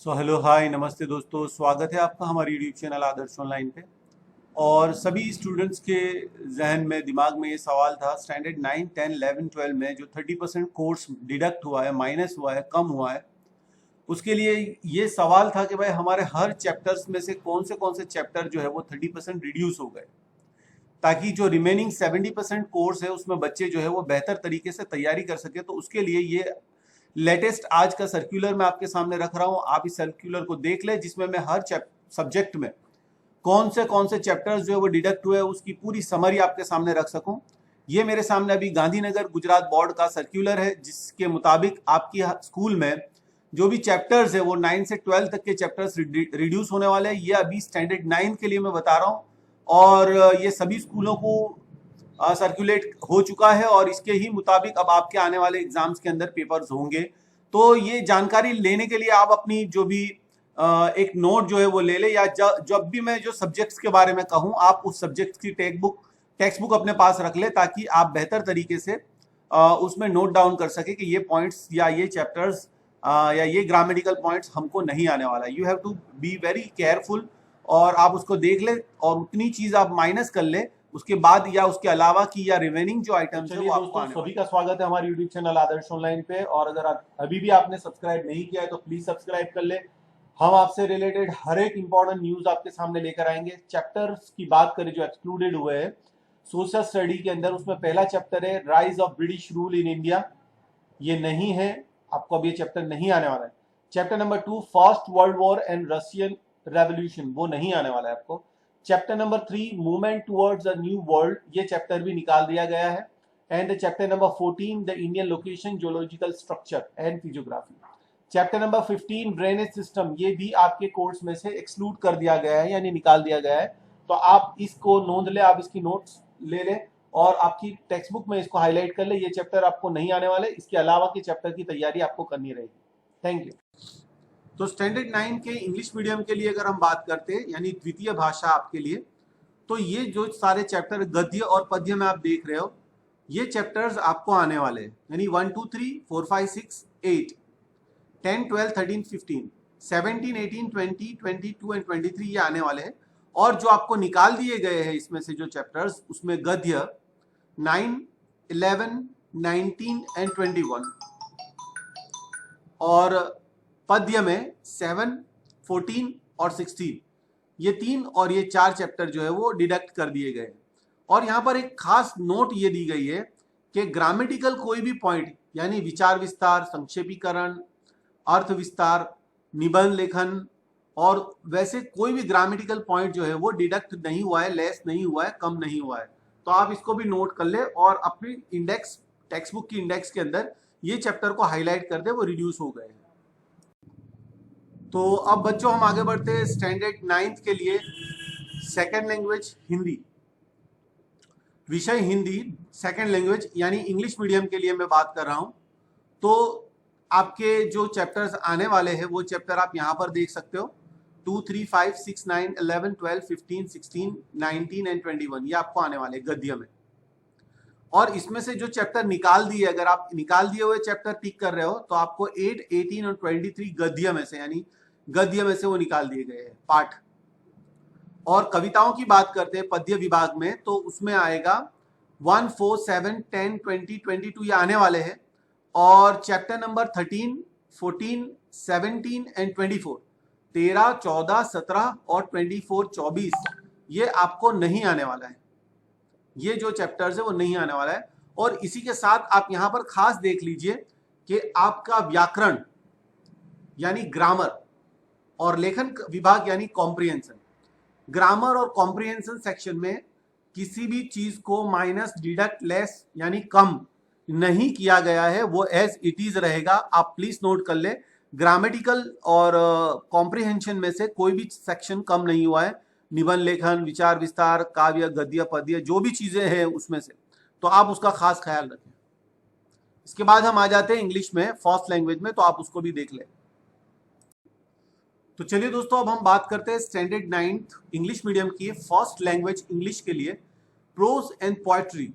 Hello hi नमस्ते दोस्तों, स्वागत है आपका हमारे यूट्यूब चैनल आदर्श ऑनलाइन पे। और सभी स्टूडेंट्स के जहन में दिमाग में ये सवाल था, स्टैंडर्ड 9, 10, 11, 12 में जो 30% कोर्स डिडक्ट हुआ है, माइनस हुआ है, कम हुआ है, उसके लिए ये सवाल था कि भाई हमारे हर चैप्टर्स में से कौन से चैप्टर जो है वो 30% रिड्यूस हो गए, ताकि जो रिमेनिंग 70% कोर्स है उसमें बच्चे जो है वो बेहतर तरीके से तैयारी कर सके। तो उसके लिए ये लेटेस्ट आज का सर्कुलर मैं आपके सामने रख रहा हूं, आप इस सर्कुलर को देख ले, जिसमें मैं हर सब्जेक्ट में कौन से चैप्टर्स जो है वो डिडक्ट हुए उसकी पूरी समरी आपके सामने रख सकूं। ये मेरे सामने अभी गांधीनगर गुजरात बोर्ड का सर्कुलर है, जिसके मुताबिक आपकी स्कूल में जो भी चैप्टर्स है वो 9 से 12 तक के चैप्टर्स रिड्यूस होने वाले हैं। ये अभी स्टैंडर्ड 9 के लिए मैं बता रहा हूँ, और ये सभी स्कूलों को सर्कुलेट हो चुका है, और इसके ही मुताबिक अब आपके आने वाले एग्जाम्स के अंदर पेपर्स होंगे। तो ये जानकारी लेने के लिए आप अपनी जो भी एक नोट जो है वो ले ले, या जब भी मैं जो सब्जेक्ट्स के बारे में कहूँ आप उस सब्जेक्ट की टेक्स्ट बुक अपने पास रख ले, ताकि आप बेहतर तरीके से उसमें नोट डाउन कर सके कि ये पॉइंट्स या ये चैप्टर्स या ये ग्रामेटिकल पॉइंट्स हमको नहीं आने वाला है। You have to be very careful, और आप उसको देख ले और उतनी चीज आप माइनस कर ले उसके बाद, या उसके अलावा की या रिमेनिंग जो आइटम्स है वो आपको आने। सभी का स्वागत है हमारे यूट्यूब चैनल आदर्श ऑनलाइन पे, और अगर अभी भी आपने सब्सक्राइब नहीं किया है तो प्लीज सब्सक्राइब कर ले। हम आपसे रिलेटेड हर एक इंपॉर्टेंट न्यूज आपके सामने लेकर आएंगे। चैप्टर्स की बात करें जो एक्सक्लूडेड हुए हैं सोशल स्टडी के अंदर, उसमें पहला चैप्टर है rise of British rule in India. ये नहीं है, आपको अब ये चैप्टर नहीं आने वाला है। Chapter number 2 first world war and Russian revolution, वो नहीं आने वाला है आपको। Chapter number 3 movement towards a new world, ये चैप्टर भी निकाल दिया गया है। And chapter number 14 the Indian location geological structure and physiography. Chapter number 15 drainage system, ये भी आपके कोर्स में से एक्सक्लूड कर दिया गया है, यानी निकाल दिया गया है। तो आप इसको नोंद ले, आप इसकी नोट्स ले ले और आपकी टेक्स्ट बुक में इसको हाईलाइट कर ले। ये चैप्टर आपको नहीं आने वाले, इसके अलावा के चैप्टर की तैयारी आपको करनी रहेगी। Thank you. तो स्टैंडर्ड 9 के इंग्लिश मीडियम के लिए अगर हम बात करते हैं, यानी द्वितीय भाषा आपके लिए, तो ये जो सारे चैप्टर गद्य और पद्य में आप देख रहे हो, ये चैप्टर्स आपको आने वाले हैं, यानी 1, 2, 3, 4, 5, 6, 8, 10, 12, 13, 15, 17, 18, 20, 22 एंड 23 ये आने वाले हैं। और जो आपको निकाल दिए गए हैं इसमें से जो चैप्टर्स, उसमें गद्य 9, 11, 19 एंड 21, और पद्य में 7, 14 और 16, ये 3 और ये 4 चैप्टर जो है वो डिडक्ट कर दिए गए। और यहाँ पर एक खास नोट ये दी गई है कि ग्रामेटिकल कोई भी पॉइंट, यानी विचार विस्तार, संक्षेपीकरण, अर्थ विस्तार, निबंध लेखन, और वैसे कोई भी ग्रामेटिकल पॉइंट जो है वो डिडक्ट नहीं हुआ है, लेस नहीं हुआ है, कम नहीं हुआ है। तो आप इसको भी नोट कर ले और अपनी इंडेक्स, टेक्स्ट बुक की इंडेक्स के अंदर ये चैप्टर को हाईलाइट कर दे, वो रिड्यूस हो गए हैं। तो अब बच्चों हम आगे बढ़ते हैं स्टैंडर्ड 9 के लिए। सेकेंड लैंग्वेज हिंदी, विषय हिंदी सेकेंड लैंग्वेज, यानी इंग्लिश मीडियम के लिए मैं बात कर रहा हूं। तो आपके जो चैप्टर्स आने वाले हैं वो चैप्टर आप यहां पर देख सकते हो, 2, 3, 5, 6, 9, 11, 12, 15, 16, 19 एंड 21, ये आपको आने वाले गद्य में। और इसमें से जो चैप्टर निकाल दिए, अगर आप निकाल दिए हुए चैप्टर टिक कर रहे हो तो आपको 8, 18 और 23 गद्य में से, यानी गद्य में से वो निकाल दिए गए हैं पाठ। और कविताओं की बात करते हैं पद्य विभाग में, तो उसमें आएगा 1, 4, 7, 10, 20, 22 ये आने वाले हैं। और चैप्टर नंबर 13, 14, 17 एंड 24, 13, 14, 17 और 24, 24 ये आपको नहीं आने वाला है। ये जो चैप्टर्स है वो नहीं आने वाला है। और इसी के साथ आप यहां पर खास देख लीजिए कि आपका व्याकरण यानी ग्रामर, और लेखन विभाग यानी कॉम्प्रिहेंशन, ग्रामर और कॉम्प्रिहेंशन सेक्शन में किसी भी चीज को माइनस, डिडक्ट, लेस यानी कम नहीं किया गया है, वो एज इट इज रहेगा। आप प्लीज नोट कर ले, ग्रामेटिकल और कॉम्प्रिहेंशन में से कोई भी सेक्शन कम नहीं हुआ है। निबंध लेखन, विचार विस्तार, काव्य, गद्य, पद्य, जो भी चीजें हैं उसमें से, तो आप उसका खास ख्याल रखें। इसके बाद हम आ जाते हैं इंग्लिश में, फर्स्ट लैंग्वेज में, तो आप उसको भी देख लें। तो चलिए दोस्तों, अब हम बात करते हैं स्टैंडर्ड 9 इंग्लिश मीडियम की फर्स्ट लैंग्वेज इंग्लिश के लिए, प्रोज एंड पोएट्री।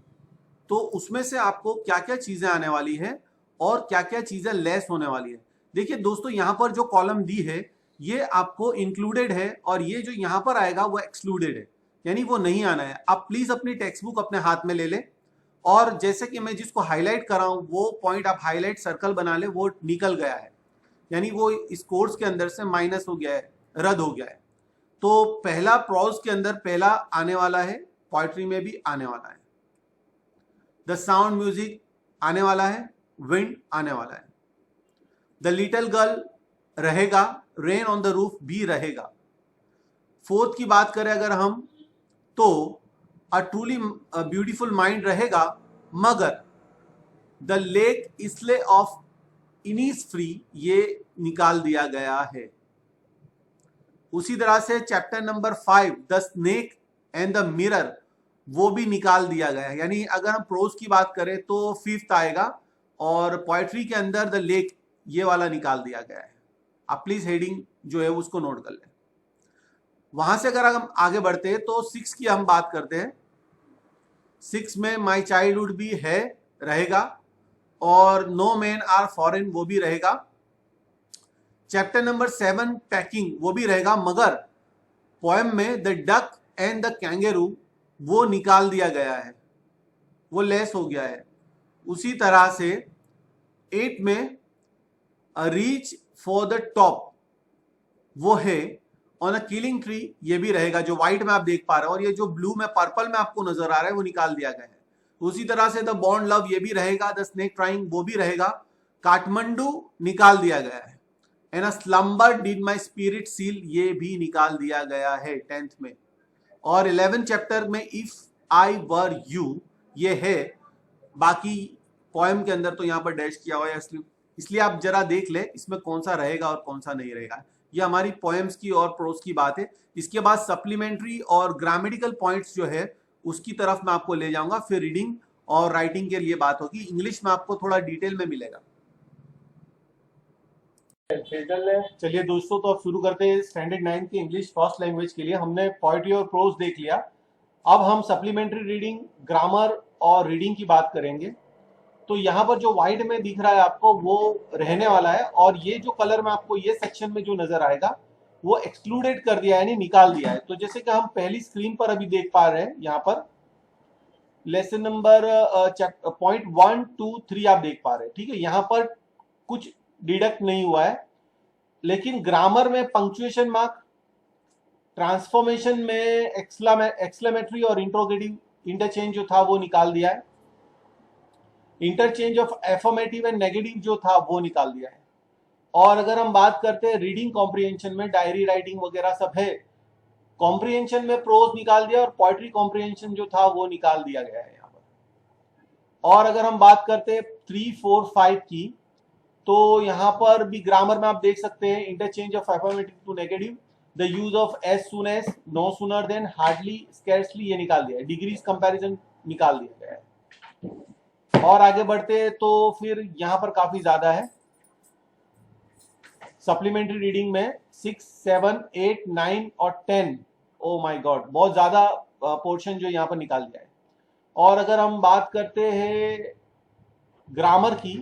तो उसमें से आपको क्या क्या चीजें आने वाली है और क्या क्या चीजें लेस होने वाली है। देखिए दोस्तों, यहाँ पर जो कॉलम दी है ये आपको इंक्लूडेड है और ये जो यहाँ पर आएगा वो एक्सक्लूडेड है, यानी वो नहीं आना है। आप प्लीज अपनी टेक्स्ट बुक अपने हाथ में ले लें और जैसे कि मैं जिसको हाईलाइट कर रहा हूं वो पॉइंट आप हाईलाइट सर्कल बना ले, वो निकल गया है, यानी वो इस कोर्स के अंदर से माइनस हो गया है, रद्द हो गया है। तो पहला प्रोज के अंदर पहला आने वाला है, पोएट्री में भी आने वाला है। द साउंड म्यूजिक आने वाला है, विंड आने वाला है। द लिटिल गर्ल रहेगा, रेन ऑन द रूफ भी रहेगा। फोर्थ की बात करें अगर हम तो अ ट्रूली ब्यूटीफुल माइंड रहेगा, मगर द लेक इसले ऑफ इनीस फ्री ये निकाल दिया गया है। उसी तरह से chapter number 5 the snake and the mirror वो भी निकाल दिया गया है। यानी अगर हम प्रोज की बात करें तो 5th आएगा और पोएट्री के अंदर द लेक ये वाला निकाल दिया गया है। आप प्लीज हेडिंग जो है उसको नोट कर लें। वहां से अगर हम आगे बढ़ते हैं तो 6 की हम बात करते हैं। 6 में माई चाइल्डहुड भी है, रहेगा, और नो मैन आर फॉरेन वो भी रहेगा। चैप्टर नंबर 7 पैकिंग वो भी रहेगा, मगर पोएम में द डक एंड द कैंगेरू वो निकाल दिया गया है, वो लेस हो गया है। उसी तरह से 8 में रीच फॉर द टॉप वो है, ऑन अ किलिंग ट्री ये भी रहेगा, जो व्हाइट में आप देख पा रहे हो, और ये जो ब्लू में पर्पल में आपको नजर आ रहा है वो निकाल दिया गया है। उसी तरह से द बॉन्ड लव ये भी रहेगा, द स्नेक ट्राइंग वो भी रहेगा, काठमांडू निकाल दिया गया है, and a slumber did my spirit seal ये भी निकाल दिया गया है 10th में। और 11 चैप्टर में इफ आई वर यू ये है, बाकी पोएम के अंदर तो यहाँ पर डैश किया हुआ है, इसलिए आप जरा देख ले इसमें कौन सा रहेगा और कौन सा नहीं रहेगा। ये हमारी पोएम्स की और प्रोज की बात है। इसके बाद सप्लीमेंट्री और ग्रामेटिकल पॉइंट्स जो है उसकी तरफ मैं आपको ले जाऊंगा, फिर रीडिंग और राइटिंग के लिए बात होगी। इंग्लिश में आपको थोड़ा डिटेल में मिलेगा। चलिए दोस्तों, तो अब शुरू करते हैं स्टैंडर्ड 9 की इंग्लिश फर्स्ट लैंग्वेज के लिए। हमने पोएट्री और प्रोज देख लिया, अब हम सप्लीमेंट्री रीडिंग, ग्रामर और रीडिंग की बात करेंगे। तो यहाँ पर जो व्हाइट में दिख रहा है आपको वो रहने वाला है, और ये जो कलर में आपको ये सेक्शन में जो नजर आएगा वो एक्सक्लूडेड कर दिया है, यानी निकाल दिया है। तो जैसे कि हम पहली स्क्रीन पर अभी देख पा रहे हैं, यहाँ पर लेसन नंबर पॉइंट 1, 2, 3 आप देख पा रहे हैं, ठीक है। यहाँ पर कुछ डिडक्ट नहीं हुआ है, लेकिन ग्रामर में पंक्चुएशन मार्क, ट्रांसफॉर्मेशन में एक्सक्लेमेटरी और इंट्रोगेटिव इंटरचेंज जो था वो निकाल दिया है, interchange of affirmative and negative जो था वो निकाल दिया है। और अगर हम बात करते हैं रीडिंग कॉम्प्रिहेंशन में, डायरी राइटिंग वगैरह सब है, कॉम्प्रिहेंशन में प्रोज निकाल दिया और पोएट्री कॉम्प्रिहेंशन जो था वो निकाल दिया गया है यहाँ पर। और अगर हम बात करते हैं 3, 4, 5 की, तो यहाँ पर भी ग्रामर में आप देख सकते हैं interchange of affirmative to negative, the use of as soon as, no sooner than, hardly, scarcely ये निकाल दिया है, डिग्रीज कंपैरिजन निकाल दिया गया है। और आगे बढ़ते हैं तो फिर यहाँ पर काफी ज्यादा है सप्लीमेंट्री रीडिंग में 6, 7, 8, 9 और 10। ओ माय गॉड, बहुत ज्यादा पोर्शन जो यहाँ पर निकाल दिया है। और अगर हम बात करते हैं ग्रामर की,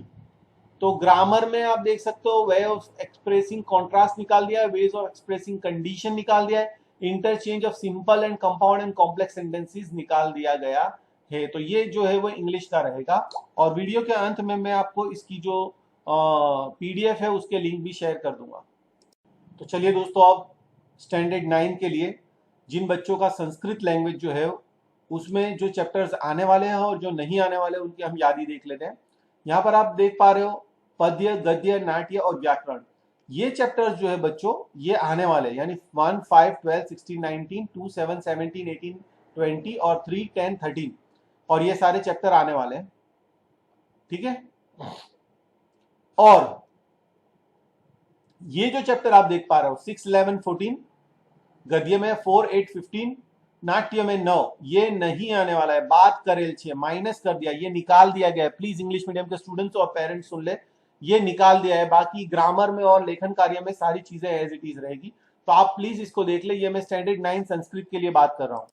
तो ग्रामर में आप देख सकते हो वे ऑफ एक्सप्रेसिंग कॉन्ट्रास्ट निकाल दिया है, वेज ऑफ एक्सप्रेसिंग कंडीशन निकाल दिया है, interchange of simple and compound and complex sentences निकाल दिया गया है। तो ये जो है वो इंग्लिश का रहेगा। और वीडियो के अंत में मैं आपको इसकी जो पीडीएफ है उसके लिंक भी शेयर कर दूंगा। तो चलिए दोस्तों, अब स्टैंडर्ड 9 के लिए जिन बच्चों का संस्कृत लैंग्वेज जो है उसमें जो चैप्टर्स आने वाले हैं और जो नहीं आने वाले उनकी हम यादी देख लेते हैं। यहाँ पर आप देख पा रहे हो पद्य, गद्य, नाट्य और व्याकरण, ये चैप्टर्स जो है बच्चों ये आने वाले हैं, यानी 1, 5, 12, 16, 19, 2, 7, 17, 18, 20 और 3, 10, 13, और ये सारे चैप्टर आने वाले हैं, ठीक है। और ये जो चैप्टर आप देख पा रहे हो 6, 11, 14, गद्य में 4, 8, 15, नाट्य में 9, ये नहीं आने वाला है। बात करेल छे माइनस कर दिया, ये निकाल दिया गया है। प्लीज इंग्लिश मीडियम के स्टूडेंट्स और पेरेंट्स सुन ले, ये निकाल दिया है। बाकी ग्रामर में और लेखन कार्य में सारी चीजें एज इट इज रहेगी। तो आप प्लीज इसको देख ले, ये मैं स्टैंडर्ड 9 संस्कृत के लिए बात कर रहा हूं।